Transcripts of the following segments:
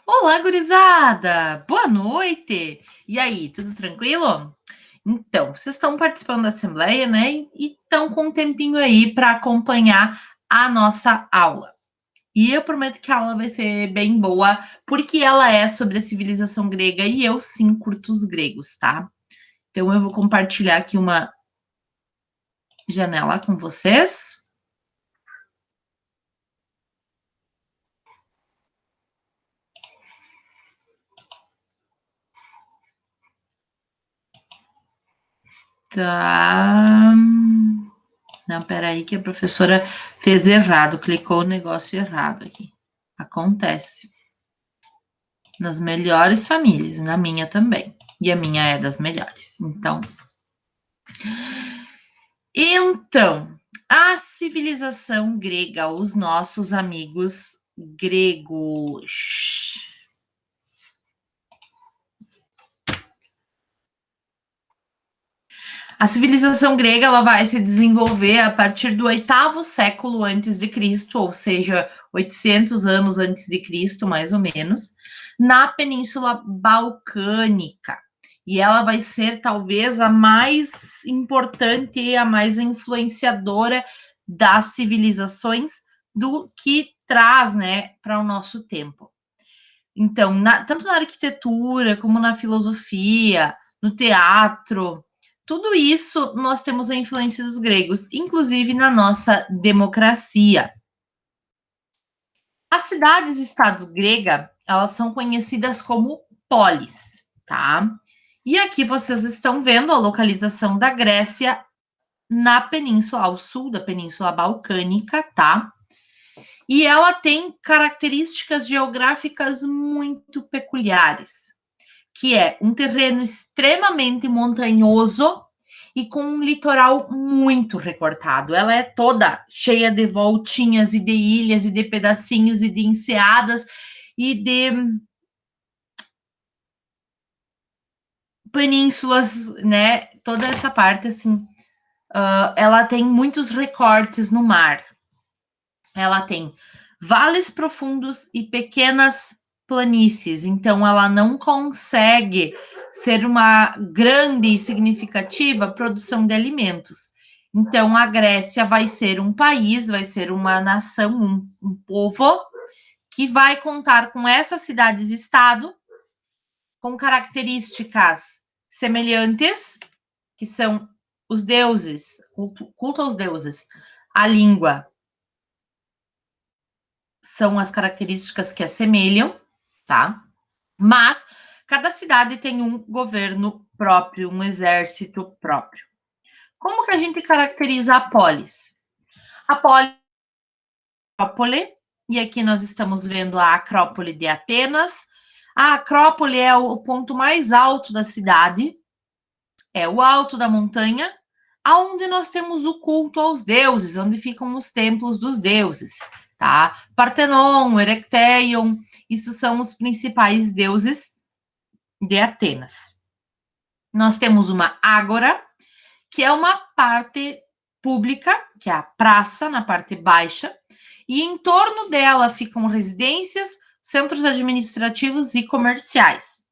Olá, gurizada! Boa noite! E aí, tudo tranquilo? Então, vocês estão participando da Assembleia, né? E estão com um tempinho aí para acompanhar a nossa aula. E eu prometo que a aula vai ser bem boa, porque ela é sobre a civilização grega e eu sim curto os gregos, tá? Então, eu vou compartilhar aqui uma janela com vocês. Tá. Não, peraí, que a professora fez errado, clicou o negócio errado aqui. Acontece. Nas melhores famílias, na minha também. E a minha é das melhores. Então, a civilização grega, os nossos amigos gregos. A civilização grega ela vai se desenvolver a partir do 8º século antes de Cristo, ou seja, 800 anos antes de Cristo, mais ou menos, na Península Balcânica. E ela vai ser talvez a mais importante e a mais influenciadora das civilizações do que traz, né, para o nosso tempo. Então, tanto na arquitetura como na filosofia, no teatro, tudo isso nós temos a influência dos gregos, inclusive na nossa democracia. As cidades-estado grega, elas são conhecidas como polis, tá? E aqui vocês estão vendo a localização da Grécia na península, ao sul da Península Balcânica, tá? E ela tem características geográficas muito peculiares, que é um terreno extremamente montanhoso e com um litoral muito recortado. Ela é toda cheia de voltinhas e de ilhas e de pedacinhos e de enseadas e de penínsulas, né? Toda essa parte assim, ela tem muitos recortes no mar. Ela tem vales profundos e pequenas planícies, então ela não consegue ser uma grande e significativa produção de alimentos. Então a Grécia vai ser um país, vai ser uma nação, um povo que vai contar com essas cidades-estado, com características semelhantes, que são os deuses, culto aos deuses, a língua, são as características que assemelham, tá? Mas cada cidade tem um governo próprio, um exército próprio. Como que a gente caracteriza a polis? A polis é a Acrópole, e aqui nós estamos vendo a Acrópole de Atenas. A Acrópole é o ponto mais alto da cidade, é o alto da montanha, aonde nós temos o culto aos deuses, onde ficam os templos dos deuses, tá? Partenon, Erechtheion, isso são os principais deuses de Atenas. Nós temos uma ágora, que é uma parte pública, que é a praça na parte baixa, e em torno dela ficam residências, centros administrativos e comerciais.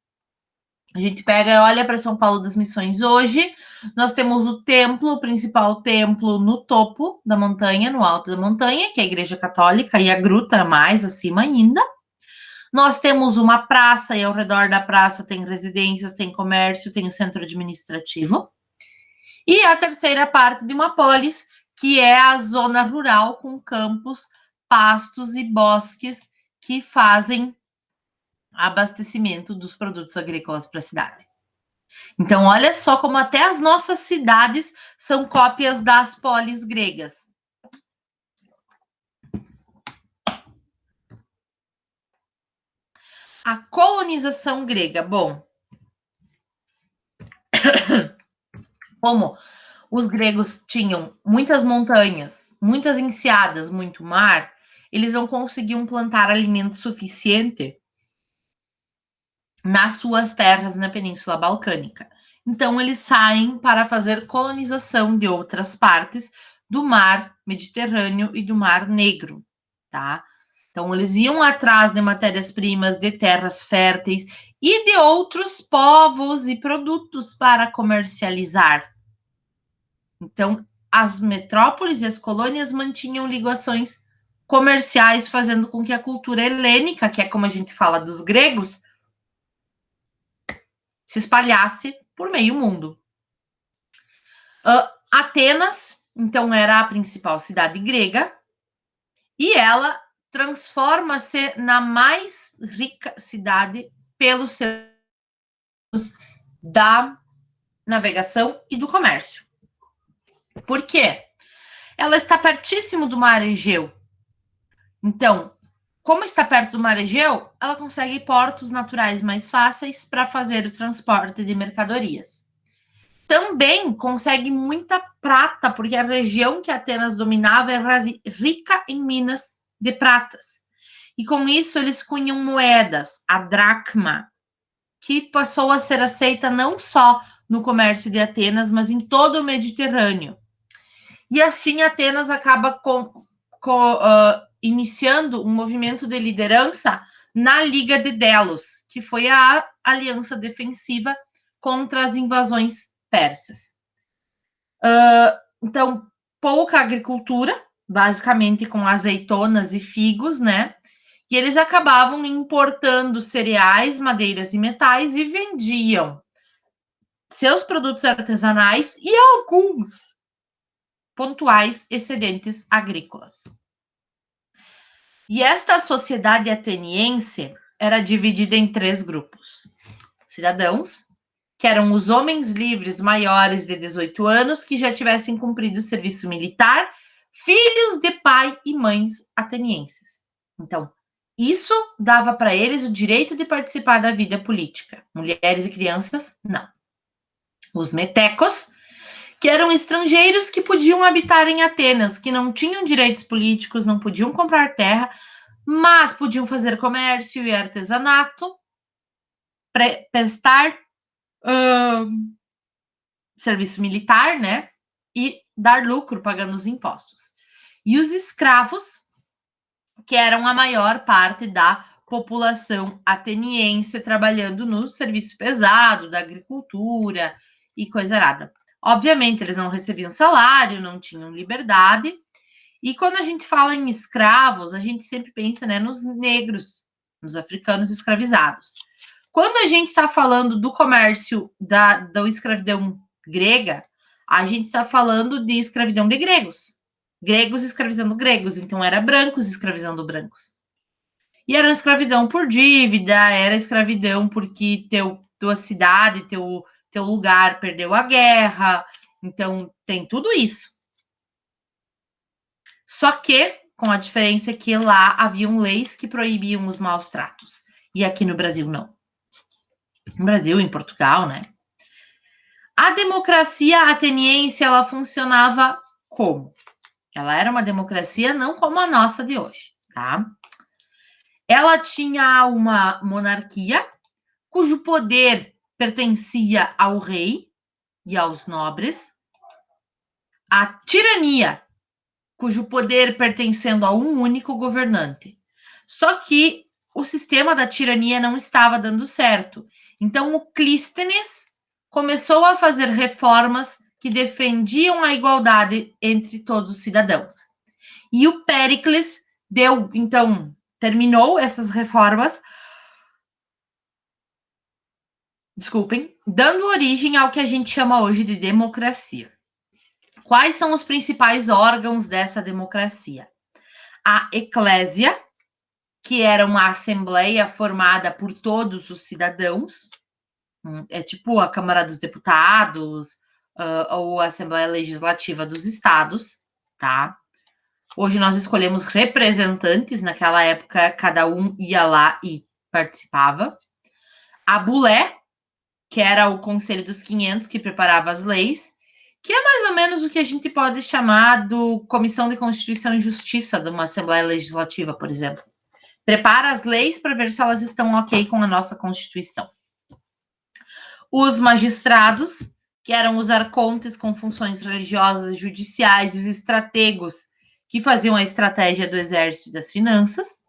A gente pega e olha para São Paulo das Missões hoje, nós temos o templo, o principal templo no topo da montanha, no alto da montanha, que é a Igreja Católica, e a gruta mais acima ainda. Nós temos uma praça, e ao redor da praça tem residências, tem comércio, tem o centro administrativo. E a terceira parte de uma polis, que é a zona rural com campos, pastos e bosques que fazem abastecimento dos produtos agrícolas para a cidade. Então, olha só como até as nossas cidades são cópias das polis gregas. A colonização grega. Bom, como os gregos tinham muitas montanhas, muitas enseadas, muito mar, eles não conseguiam plantar alimento suficiente nas suas terras na Península Balcânica. Então, eles saem para fazer colonização de outras partes do mar Mediterrâneo e do Mar Negro, tá? Então, eles iam atrás de matérias-primas, de terras férteis e de outros povos e produtos para comercializar. Então, as metrópoles e as colônias mantinham ligações comerciais, fazendo com que a cultura helênica, que é como a gente fala dos gregos, se espalhasse por meio mundo. Atenas, então, era a principal cidade grega, e ela transforma-se na mais rica cidade pelos seus da navegação e do comércio. Por quê? Ela está pertíssimo do mar Egeu. Então, como está perto do mar Egeu, ela consegue portos naturais mais fáceis para fazer o transporte de mercadorias. Também consegue muita prata, porque a região que Atenas dominava era rica em minas de pratas. E com isso eles cunham moedas, a dracma, que passou a ser aceita não só no comércio de Atenas, mas em todo o Mediterrâneo. E assim Atenas acaba iniciando um movimento de liderança na Liga de Delos, que foi a aliança defensiva contra as invasões persas. Então, pouca agricultura, basicamente com azeitonas e figos, né? E eles acabavam importando cereais, madeiras e metais e vendiam seus produtos artesanais e alguns pontuais excedentes agrícolas. E esta sociedade ateniense era dividida em 3 grupos. Cidadãos, que eram os homens livres maiores de 18 anos que já tivessem cumprido o serviço militar, filhos de pai e mães atenienses. Então, isso dava para eles o direito de participar da vida política. Mulheres e crianças, não. Os metecos, que eram estrangeiros que podiam habitar em Atenas, que não tinham direitos políticos, não podiam comprar terra, mas podiam fazer comércio e artesanato, prestar serviço militar, né? E dar lucro pagando os impostos. E os escravos, que eram a maior parte da população ateniense trabalhando no serviço pesado, da agricultura e coisa arada. Obviamente, eles não recebiam salário, não tinham liberdade. E quando a gente fala em escravos, a gente sempre pensa, né, nos negros, nos africanos escravizados. Quando a gente está falando do comércio da escravidão grega, a gente está falando de escravidão de gregos. Gregos escravizando gregos, então era brancos escravizando brancos. E era escravidão por dívida, era escravidão porque tua cidade, teu lugar perdeu a guerra. Então, tem tudo isso. Só que, com a diferença que lá haviam leis que proibiam os maus tratos. E aqui no Brasil, não. No Brasil, em Portugal, né? A democracia ateniense, ela funcionava como? Ela era uma democracia não como a nossa de hoje, tá? Ela tinha uma monarquia cujo poder pertencia ao rei e aos nobres, a tirania, cujo poder pertencendo a um único governante. Só que o sistema da tirania não estava dando certo. Então, o Clístenes começou a fazer reformas que defendiam a igualdade entre todos os cidadãos. E o Péricles terminou essas reformas, dando origem ao que a gente chama hoje de democracia. Quais são os principais órgãos dessa democracia? A eclésia, que era uma assembleia formada por todos os cidadãos, é tipo a Câmara dos Deputados, ou a Assembleia Legislativa dos Estados, tá? Hoje nós escolhemos representantes, naquela época cada um ia lá e participava. A Bulé, que era o Conselho dos 500, que preparava as leis, que é mais ou menos o que a gente pode chamar do Comissão de Constituição e Justiça de uma Assembleia Legislativa, por exemplo. Prepara as leis para ver se elas estão ok com a nossa Constituição. Os magistrados, que eram os arcontes com funções religiosas e judiciais, e os estrategos, que faziam a estratégia do exército e das finanças.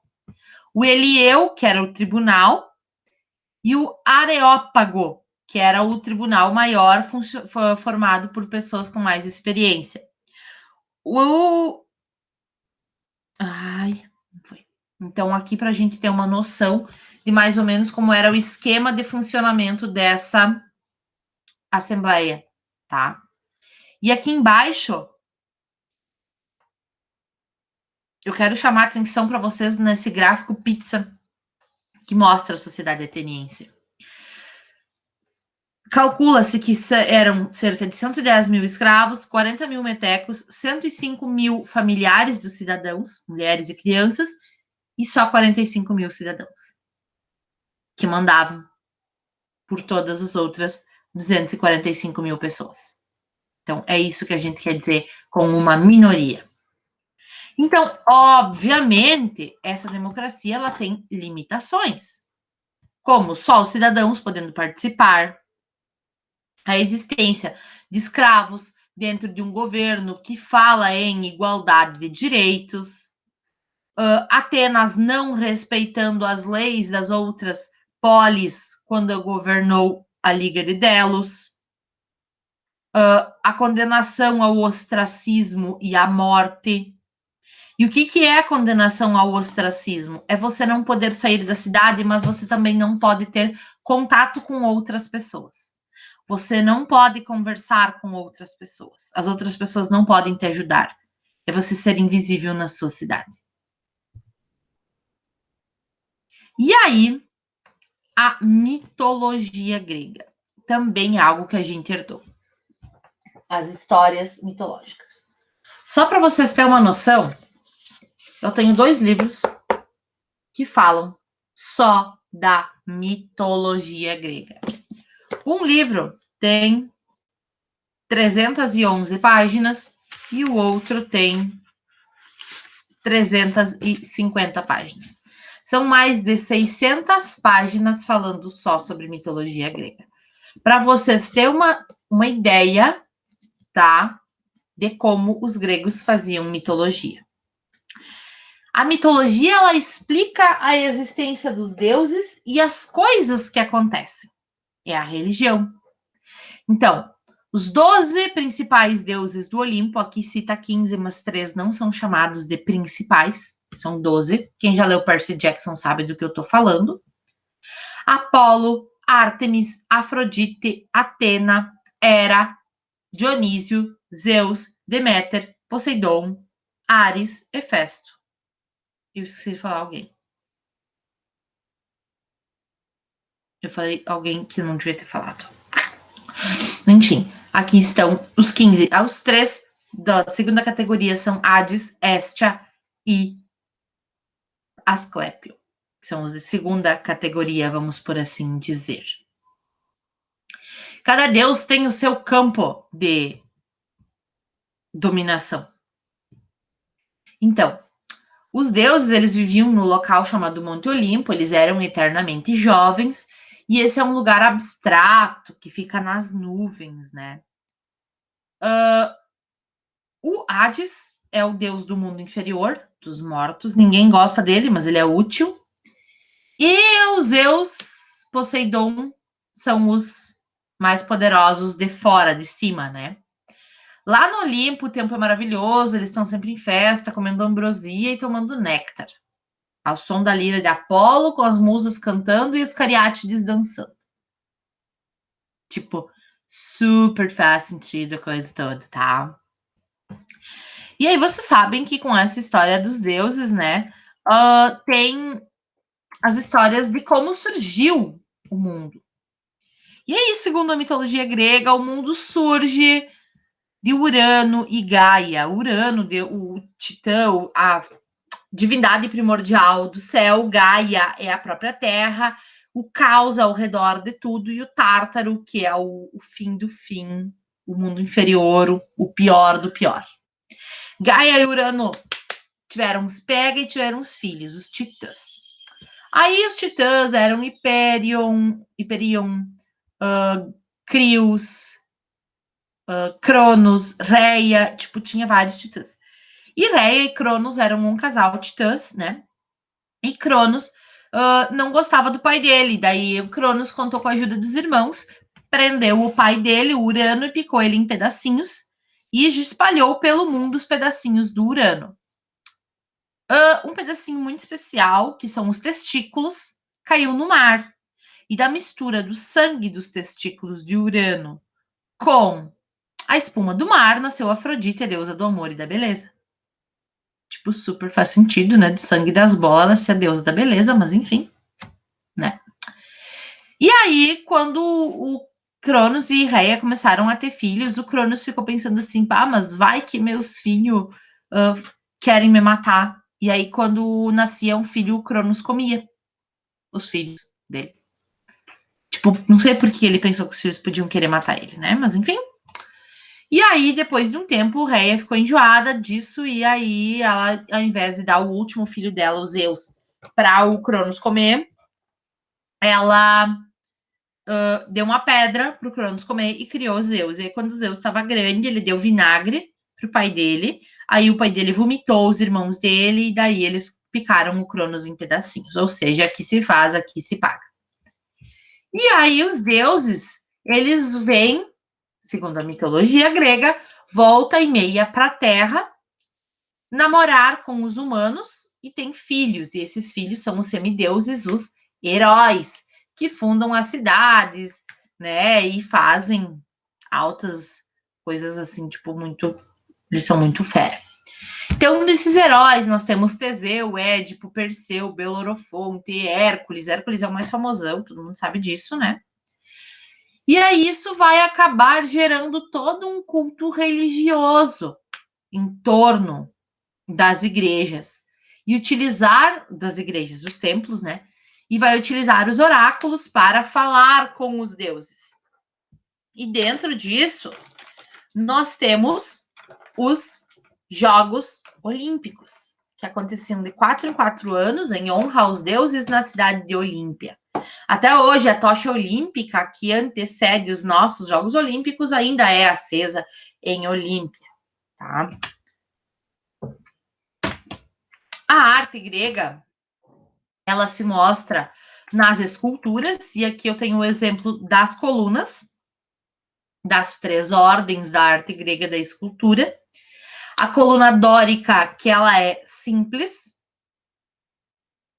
o Elieu, que era o tribunal, e o Areópago, que era o tribunal maior formado por pessoas com mais experiência. Ai, não foi. Então, aqui para a gente ter uma noção de mais ou menos como era o esquema de funcionamento dessa assembleia, tá? E aqui embaixo, eu quero chamar a atenção para vocês nesse gráfico pizza que mostra a sociedade ateniense. Calcula-se que eram cerca de 110 mil escravos, 40 mil metecos, 105 mil familiares dos cidadãos, mulheres e crianças, e só 45 mil cidadãos que mandavam por todas as outras 245 mil pessoas. Então, é isso que a gente quer dizer com uma minoria. Então, obviamente, essa democracia ela tem limitações, como só os cidadãos podendo participar, a existência de escravos dentro de um governo que fala em igualdade de direitos, Atenas não respeitando as leis das outras polis quando governou a Liga de Delos, a condenação ao ostracismo e à morte. E o que é a condenação ao ostracismo? É você não poder sair da cidade, mas você também não pode ter contato com outras pessoas. Você não pode conversar com outras pessoas. As outras pessoas não podem te ajudar. É você ser invisível na sua cidade. E aí, a mitologia grega. Também é algo que a gente herdou. As histórias mitológicas. Só para vocês terem uma noção, eu tenho 2 livros que falam só da mitologia grega. Um livro tem 311 páginas e o outro tem 350 páginas. São mais de 600 páginas falando só sobre mitologia grega. Para vocês terem uma ideia, tá? De como os gregos faziam mitologia. A mitologia, ela explica a existência dos deuses e as coisas que acontecem. É a religião. Então, os 12 principais deuses do Olimpo, aqui cita 15, mas 3 não são chamados de principais, são 12. Quem já leu Percy Jackson sabe do que eu tô falando. Apolo, Ártemis, Afrodite, Atena, Hera, Dionísio, Zeus, Deméter, Poseidon, Ares, Hefesto. Eu esqueci de falar alguém. Eu falei alguém que eu não devia ter falado. Enfim, aqui estão os 15. Os 3 da segunda categoria são Hades, Hestia e Asclépio. São os de segunda categoria, vamos por assim dizer. Cada deus tem o seu campo de dominação. Então, os deuses, eles viviam no local chamado Monte Olimpo, eles eram eternamente jovens, e esse é um lugar abstrato, que fica nas nuvens, né? O Hades é o deus do mundo inferior, dos mortos, ninguém gosta dele, mas ele é útil. E os Zeus, Poseidon, são os mais poderosos de fora, de cima, né? Lá no Olimpo, o tempo é maravilhoso, eles estão sempre em festa, comendo ambrosia e tomando néctar. Ao som da lira de Apolo, com as musas cantando e os cariátides dançando. Tipo, super faz sentido a coisa toda, tá? E aí vocês sabem que com essa história dos deuses, né, tem as histórias de como surgiu o mundo. E aí, segundo a mitologia grega, o mundo surge de Urano e Gaia. Urano, o Titã, a divindade primordial do céu, Gaia é a própria Terra, o caos ao redor de tudo, e o Tártaro, que é o fim do fim, o mundo inferior, o pior do pior. Gaia e Urano tiveram uns pega e tiveram uns filhos, os titãs. Aí os titãs eram Hyperion, Crios, Cronos, Reia, tipo, tinha vários titãs. E Reia e Cronos eram um casal titãs, né? E Cronos não gostava do pai dele. Daí o Cronos contou com a ajuda dos irmãos, prendeu o pai dele, o Urano, e picou ele em pedacinhos e espalhou pelo mundo os pedacinhos do Urano. Um pedacinho muito especial, que são os testículos, caiu no mar. E da mistura do sangue dos testículos de Urano com a espuma do mar, nasceu Afrodite, a deusa do amor e da beleza. Tipo, super faz sentido, né? Do sangue das bolas nascer a deusa da beleza, mas enfim, né? E aí, quando o Cronos e Reia começaram a ter filhos, o Cronos ficou pensando assim, pá, mas vai que meus filhos querem me matar. E aí, quando nascia um filho, o Cronos comia os filhos dele. Tipo, não sei por que ele pensou que os filhos podiam querer matar ele, né? Mas enfim. E aí, depois de um tempo, Reia ficou enjoada disso, e aí ela, ao invés de dar o último filho dela, o Zeus, para o Cronos comer, ela deu uma pedra para o Cronos comer e criou Zeus. E aí, quando Zeus estava grande, ele deu vinagre pro pai dele, aí o pai dele vomitou os irmãos dele, e daí eles picaram o Cronos em pedacinhos. Ou seja, aqui se faz, aqui se paga. E aí os deuses, eles vêm, segundo a mitologia grega, volta e meia para a Terra, namorar com os humanos e tem filhos. E esses filhos são os semideuses, os heróis, que fundam as cidades, né? E fazem altas coisas assim, tipo, muito. Eles são muito fera. Então, desses heróis, nós temos Teseu, Édipo, Perseu, Belorofonte, Hércules. Hércules é o mais famosão, todo mundo sabe disso, né? E aí isso vai acabar gerando todo um culto religioso em torno das igrejas e utilizar das igrejas, dos templos, né? E vai utilizar os oráculos para falar com os deuses. E dentro disso, nós temos os Jogos Olímpicos, que aconteciam de 4 em 4 anos em honra aos deuses na cidade de Olímpia. Até hoje, a tocha olímpica que antecede os nossos Jogos Olímpicos ainda é acesa em Olímpia, tá? A arte grega, ela se mostra nas esculturas, e aqui eu tenho o exemplo das colunas, das 3 ordens da arte grega da escultura. A coluna dórica, que ela é simples,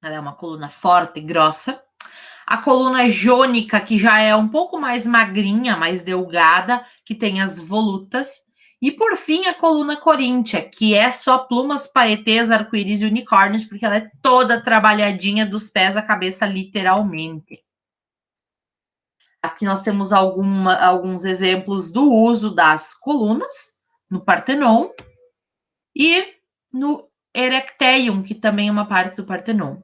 ela é uma coluna forte e grossa. A coluna jônica, que já é um pouco mais magrinha, mais delgada, que tem as volutas. E, por fim, a coluna coríntia, que é só plumas, paetês, arco-íris e unicórnios, porque ela é toda trabalhadinha dos pés à cabeça, literalmente. Aqui nós temos alguns exemplos do uso das colunas no Partenon e no Erecteion, que também é uma parte do Partenon.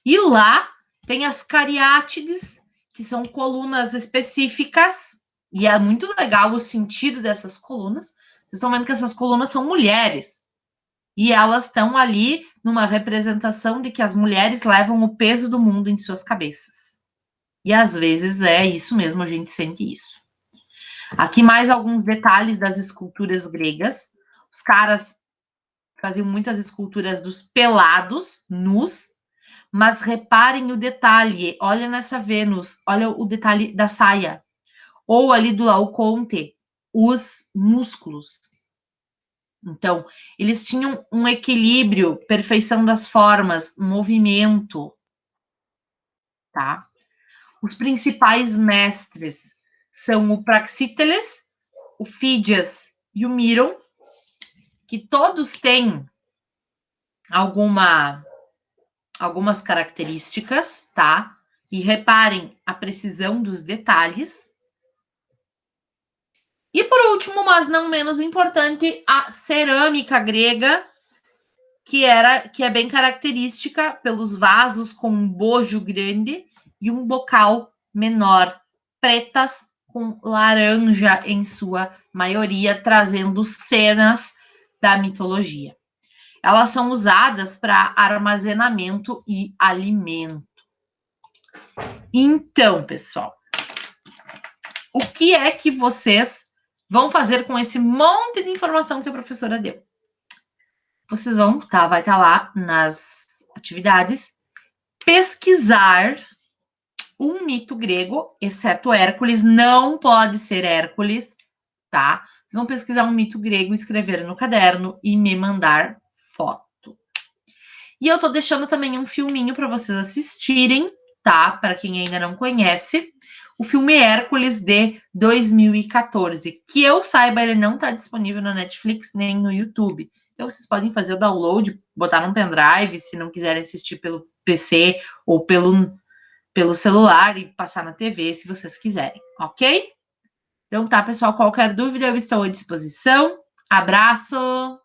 E lá tem as cariátides, que são colunas específicas, e é muito legal o sentido dessas colunas. Vocês estão vendo que essas colunas são mulheres, e elas estão ali numa representação de que as mulheres levam o peso do mundo em suas cabeças. E às vezes é isso mesmo, a gente sente isso. Aqui mais alguns detalhes das esculturas gregas. Os caras faziam muitas esculturas dos pelados, nus, mas reparem o detalhe, olha nessa Vênus, olha o detalhe da saia. Ou ali do Laocoonte, os músculos. Então, eles tinham um equilíbrio, perfeição das formas, movimento, tá? Os principais mestres são o Praxíteles, o Fídias e o Miron, que todos têm algumas características, tá? E reparem a precisão dos detalhes. E por último, mas não menos importante, a cerâmica grega, que é bem característica pelos vasos com um bojo grande e um bocal menor, pretas com laranja em sua maioria, trazendo cenas da mitologia. Elas são usadas para armazenamento e alimento. Então, pessoal, o que é que vocês vão fazer com esse monte de informação que a professora deu? Vocês vão, tá? Vai estar lá nas atividades, pesquisar um mito grego, exceto Hércules, não pode ser Hércules, tá? Vocês vão pesquisar um mito grego, escrever no caderno e me mandar foto. E eu tô deixando também um filminho para vocês assistirem, tá? Para quem ainda não conhece, o filme Hércules de 2014. Que eu saiba, ele não tá disponível na Netflix nem no YouTube. Então vocês podem fazer o download, botar num pendrive, se não quiserem assistir pelo PC ou pelo celular e passar na TV, se vocês quiserem, ok? Então tá, pessoal, qualquer dúvida eu estou à disposição. Abraço!